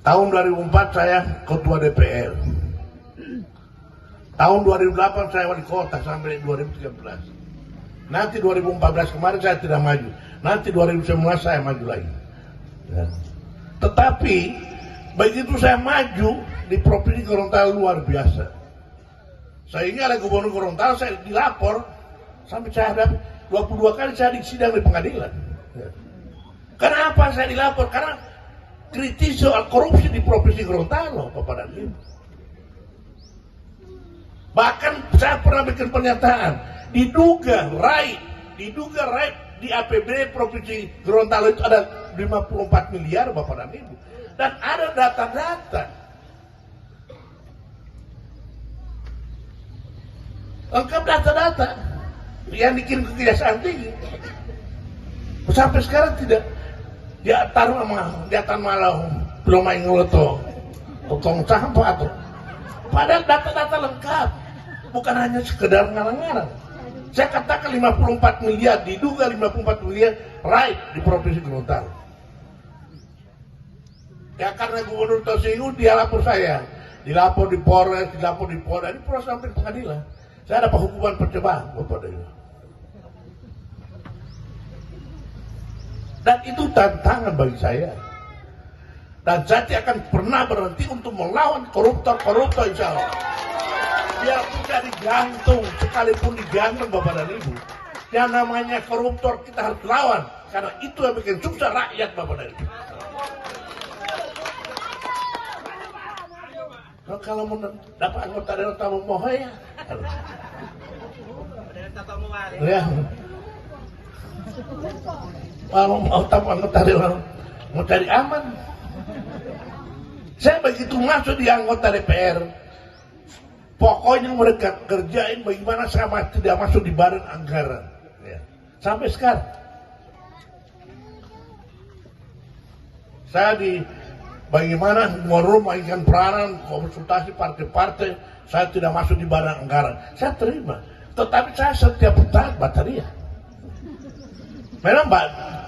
Tahun 2004 saya ketua DPR. Tahun 2008 saya wali kota sampai 2013. Nanti 2014 kemarin saya tidak maju. Nanti 2019 saya maju lagi. Ya. Tetapi begitu saya maju di Provinsi Gorontalo luar biasa. Sehingga oleh Gubernur Gorontalo saya dilapor sampai saya ada 22 kali saya disidang di pengadilan. Ya. Kenapa saya dilapor? Karena kritis soal korupsi di Provinsi Gorontalo, Bapak dan Ibu. Bahkan saya pernah bikin pernyataan, diduga raib di APBD Provinsi Gorontalo itu ada 54 miliar Bapak dan Ibu. Dan ada data-data. Lengkap data-data yang dikirim ke Kejaksaan Tinggi. Sampai sekarang tidak diatar malah belum main ngeloto potong sampah atau padahal data-data lengkap, bukan hanya sekedar ngarang-ngarang. Saya katakan 54 miliar, diduga 54 miliar raib di Provinsi Gorontalo. Ya karena Gubernur tersinggung dia lapor saya, dilapor di Polres, dilapor di Polda, ini proses sampai pengadilan. Saya dapat hukuman percobaan, Bapak dan Ibu. Dan itu tantangan bagi saya. Dan saya tidak akan pernah berhenti untuk melawan koruptor-koruptor insya Allah. Biarpun jadi gantung, sekalipun digantung Bapak dan Ibu. Yang namanya koruptor kita harus lawan. Karena itu yang bikin susah rakyat Bapak dan Ibu. Nah, kalau mau dapat anggota dewan tamu moho ya. Ya. Kalau mau tamu anggota dewan mau cari aman. Saya begitu masuk di anggota DPR, pokoknya mereka kerjain bagaimana saya tidak masuk di badan anggaran. Ya. Sampai sekarang. Saya bagaimana memainkan peranan konsultasi partai-partai, saya tidak masuk di badan anggaran. Saya terima. Tetapi saya setiap tahun bateria. Memang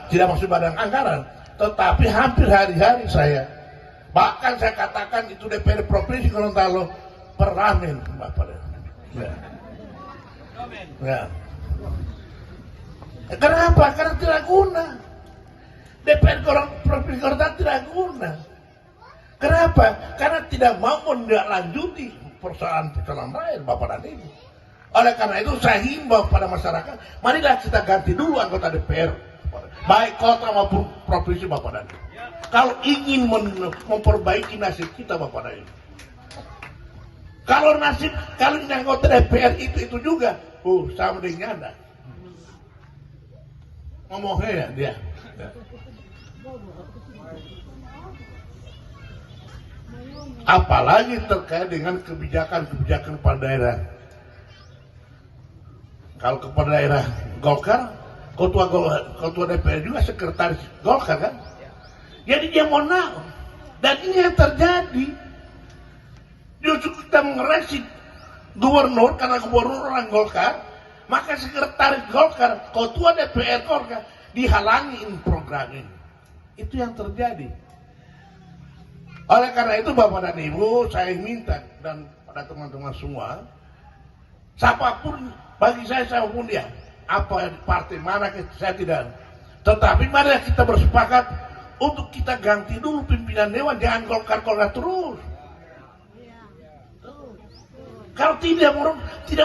tidak masuk badan anggaran, tetapi hampir hari-hari saya. Bahkan saya katakan itu DPR Provinsi Gorontalo peramin Bapak. Ya. Ya. Kenapa? Karena tidak guna. DPR Provinsi Gorontalo tidak guna. Kenapa? Karena tidak mau menindaklanjuti persoalan-persoalan lain Bapak dan Ibu. Oleh karena itu saya himbau pada masyarakat, marilah kita ganti dulu anggota DPR, baik kota maupun provinsi Bapak dan Ibu. Kalau ingin memperbaiki nasib kita Bapak dan Ibu. Kalau ini anggota DPR itu juga, sama dengan Anda. Ngomongnya dia. Apalagi terkait dengan kebijakan kepala daerah. Kalau kepala daerah Golkar, ketua DPR juga sekretaris Golkar kan? Jadi dia mau naon. Dan ini yang terjadi. Justru kita mengoreksi gubernur karena gubernur orang Golkar, maka sekretaris Golkar, ketua DPR Golkar dihalangi program ini. Itu yang terjadi. Oleh karena itu Bapak dan Ibu, saya minta dan pada teman-teman semua, siapapun bagi saya siapapun dia, apa partai mana saya tidak. Tetapi mari kita bersepakat untuk kita ganti dulu pimpinan dewan, jangan Golkar terus. Kalau tidak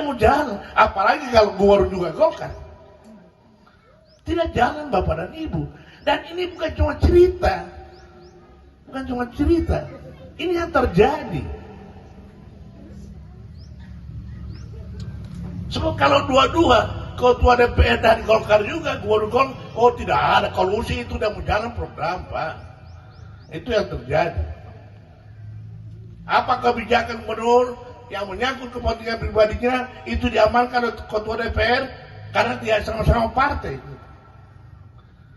mau jalan, apalagi kalau gubernur juga Golkar, tidak jalan Bapak dan Ibu. Dan ini bukan cuma cerita, ini yang terjadi. So, kalau dua-dua ketua DPR dari Golkar juga, gubernur Golkar, tidak ada kolusi, itu udah mau jalan program Pak. Itu yang terjadi. Apa kebijakan gubernur yang menyangkut kepentingan pribadinya itu diamankan oleh ketua DPR karena dia sama-sama partai.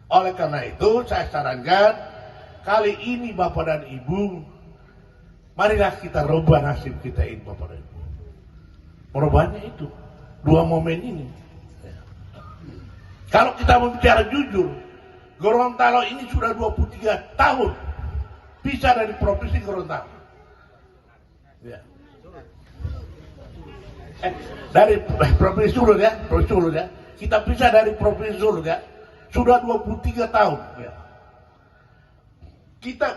Oleh karena itu saya sarankan kali ini Bapak dan Ibu, marilah kita rubah nasib kita ini Bapak dan Ibu. Merubahnya itu dua momen ini. Kalau kita berbicara jujur, Gorontalo ini sudah 23 tahun pisah dari provinsi Gorontalo. Ya. Dari provinsi Sulu ya, provinsi Sulu ya. Kita pisah dari provinsi Sulu ya. Sudah 23 tahun. Ya. Kita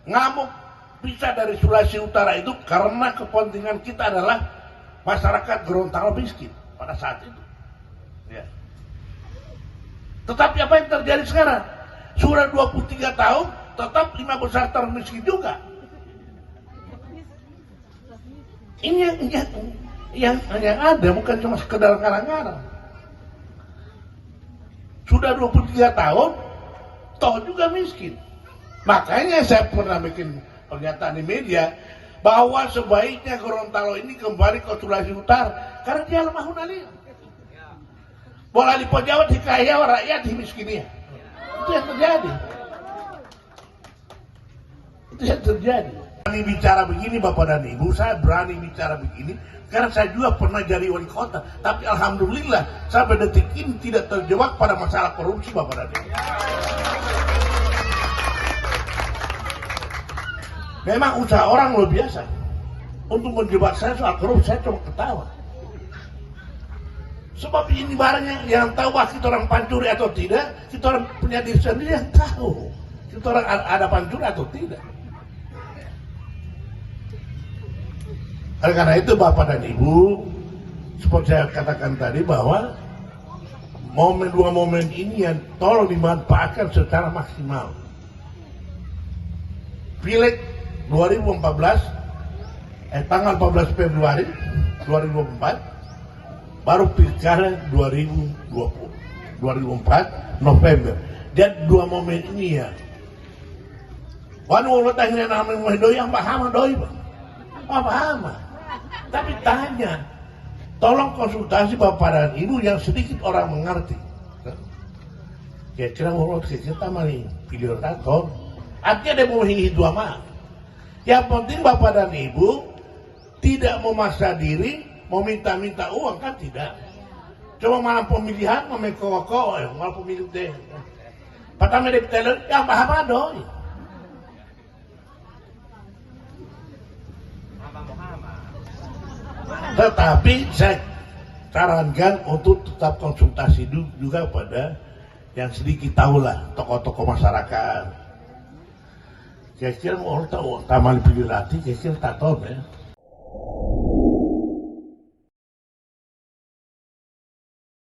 ngamuk pisah dari Sulawesi Utara itu karena kepentingan kita adalah masyarakat Gorontalo miskin pada saat itu. Ya. Tetapi apa yang terjadi sekarang? Sudah 23 tahun, tetap 5 besar termiskin juga. Ini yang ada bukan cuma sekedar ngarang-ngarang. Sudah 23 tahun, toh juga miskin. Makanya saya pernah bikin pernyataan di media bahwa sebaiknya Gorontalo ini kembali ke Sulawesi Utara karena dia lemah hunali. Bola di Jawa dikaya rakyat dimiskinnya. Itu yang terjadi. Itu yang terjadi. Berani bicara begini Bapak dan Ibu, saya berani bicara begini karena saya juga pernah jadi wali kota. Tapi alhamdulillah sampai detik ini tidak terjebak pada masalah korupsi Bapak dan Ibu. Memang usaha orang luar biasa. Untuk menjebak saya soal korupsi, saya cuma ketawa. Sebab ini barang yang tahu bahwa kita orang pancuri atau tidak, kita orang punya diri sendiri yang tahu. Kita orang ada pancuri atau tidak. Karena itu Bapak dan Ibu, seperti saya katakan tadi bahwa dua momen ini yang tolong dimanfaatkan secara maksimal. Pileg 2014, tanggal 14 Februari 2024, baru pilkada 2004 November. Dan dua momen ini ya. Wanu ulat akhirnya namanya doi yang paham doi paham. Tapi tanya, tolong konsultasi Bapak dan Ibu yang sedikit orang mengerti. Kira-kira mulut kita mari video kantor. Artinya dia mau dua mah. Yang penting Bapak dan Ibu tidak memaksa diri, mau minta uang kan tidak. Cuma malam pemilihan memekok malam pemilu deh. Pertama dia teler, yang paham doi. Tetapi saya sarankan untuk tetap konsultasi juga pada yang sedikit tahulah tokoh-tokoh masyarakat. Kira-kira orang tahu taman pilih latih, kira-kira tak tahu ya.